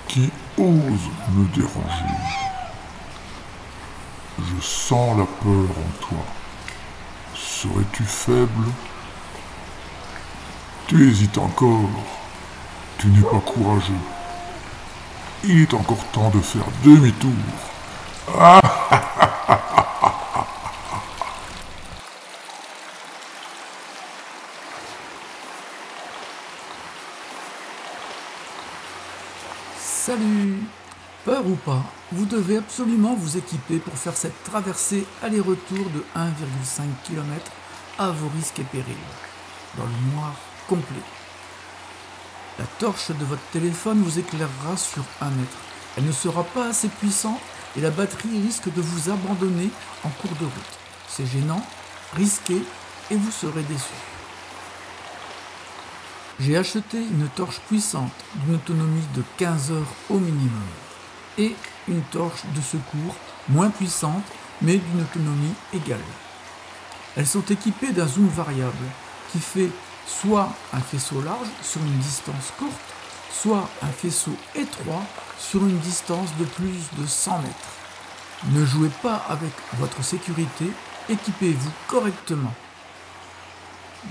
Qui ose me déranger? Je sens la peur en toi. Serais-tu faible? Tu hésites encore. Tu n'es pas courageux. Il est encore temps de faire demi-tour. Ah! Salut! Peur ou pas, vous devez absolument vous équiper pour faire cette traversée aller-retour de 1,5 km à vos risques et périls, dans le noir complet. La torche de votre téléphone vous éclairera sur 1 mètre. Elle ne sera pas assez puissante et la batterie risque de vous abandonner en cours de route. C'est gênant, risqué et vous serez déçu. J'ai acheté une torche puissante d'une autonomie de 15 heures au minimum et une torche de secours moins puissante mais d'une autonomie égale. Elles sont équipées d'un zoom variable qui fait soit un faisceau large sur une distance courte, soit un faisceau étroit sur une distance de plus de 100 mètres. Ne jouez pas avec votre sécurité, équipez-vous correctement.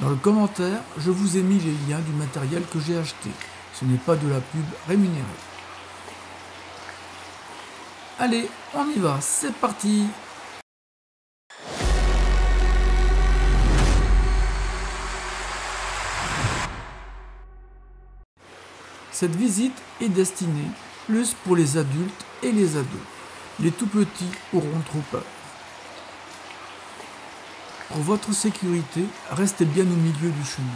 Dans le commentaire, je vous ai mis les liens du matériel que j'ai acheté. Ce n'est pas de la pub rémunérée. Allez, on y va, c'est parti! Cette visite est destinée plus pour les adultes et les ados. Les tout petits auront trop peur. Pour votre sécurité, restez bien au milieu du chemin.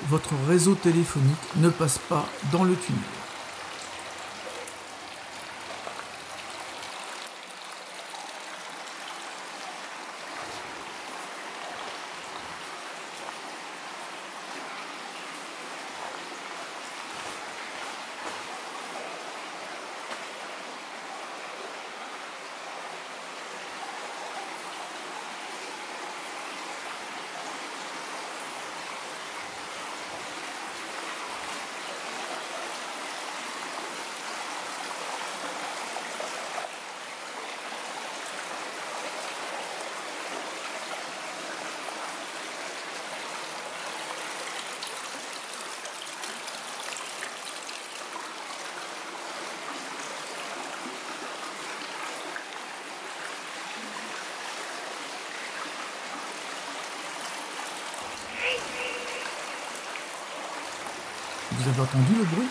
Votre réseau téléphonique ne passe pas dans le tunnel. Vous avez entendu le bruit?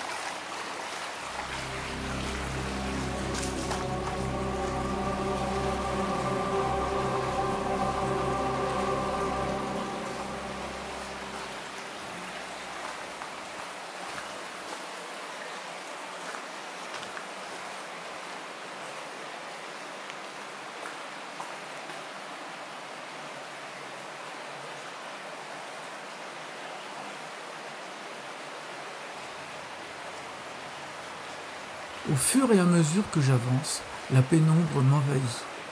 Au fur et à mesure que j'avance, la pénombre m'envahit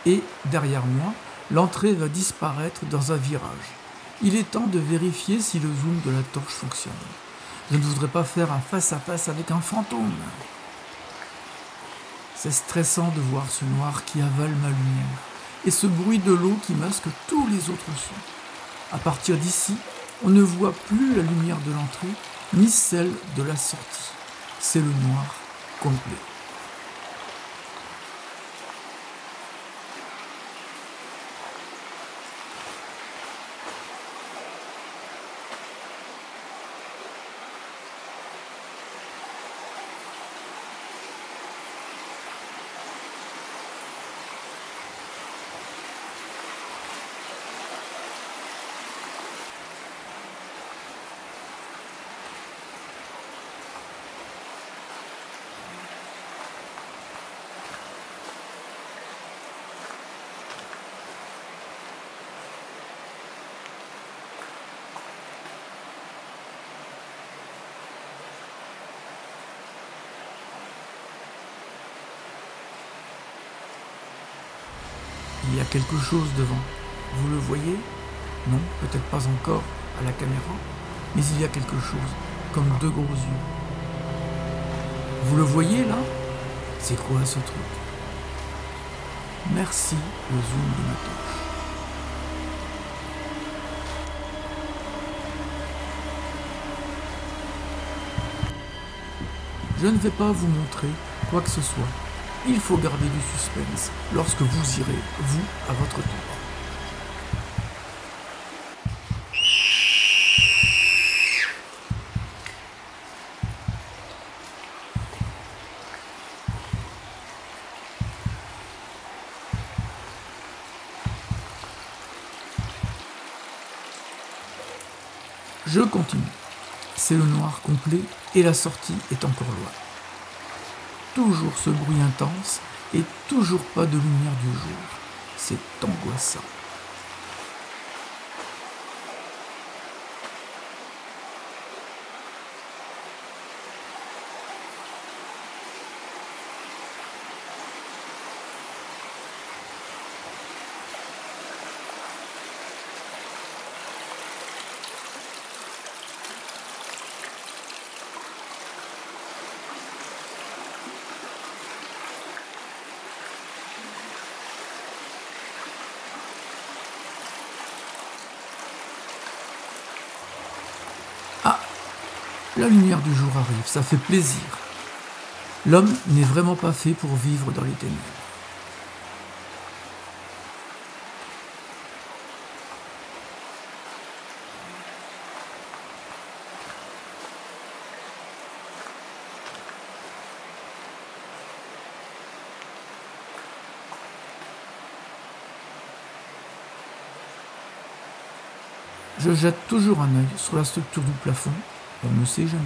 et, derrière moi, l'entrée va disparaître dans un virage. Il est temps de vérifier si le zoom de la torche fonctionne. Je ne voudrais pas faire un face-à-face avec un fantôme. C'est stressant de voir ce noir qui avale ma lumière et ce bruit de l'eau qui masque tous les autres sons. À partir d'ici, on ne voit plus la lumière de l'entrée ni celle de la sortie. C'est le noir complet. il y a quelque chose devant. Vous le voyez? Non, peut-être pas encore à la caméra, mais il y a quelque chose, comme deux gros yeux. Vous le voyez là? C'est quoi ce truc? Merci le zoom de ma torche. Je ne vais pas vous montrer quoi que ce soit. Il faut garder du suspense lorsque vous irez, vous, à votre tour. Je continue. C'est le noir complet et la sortie est encore loin. Toujours ce bruit intense et toujours pas de lumière du jour. C'est angoissant. Ah, la lumière du jour arrive, ça fait plaisir. L'homme n'est vraiment pas fait pour vivre dans les ténèbres. Je jette toujours un œil sur la structure du plafond, on ne sait jamais.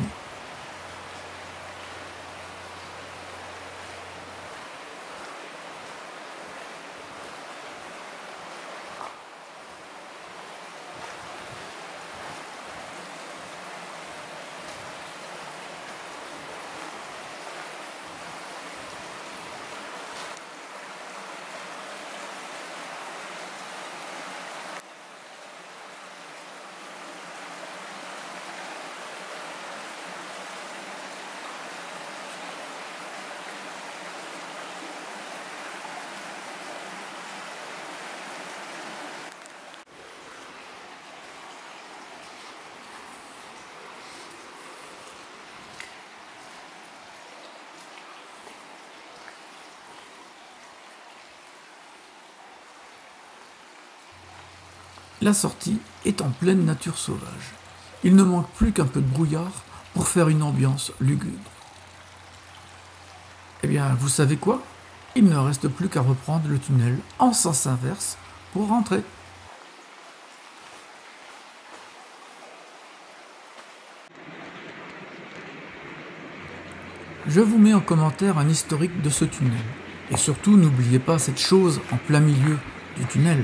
La sortie est en pleine nature sauvage. Il ne manque plus qu'un peu de brouillard pour faire une ambiance lugubre. Eh bien, vous savez quoi? Il ne reste plus qu'à reprendre le tunnel en sens inverse pour rentrer. Je vous mets en commentaire un historique de ce tunnel. Et surtout, n'oubliez pas cette chose en plein milieu du tunnel.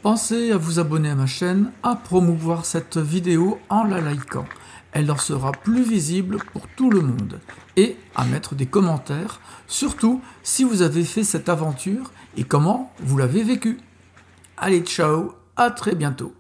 Pensez à vous abonner à ma chaîne, à promouvoir cette vidéo en la likant. Elle leur sera plus visible pour tout le monde. Et à mettre des commentaires, surtout si vous avez fait cette aventure et comment vous l'avez vécue. Allez, ciao, à très bientôt.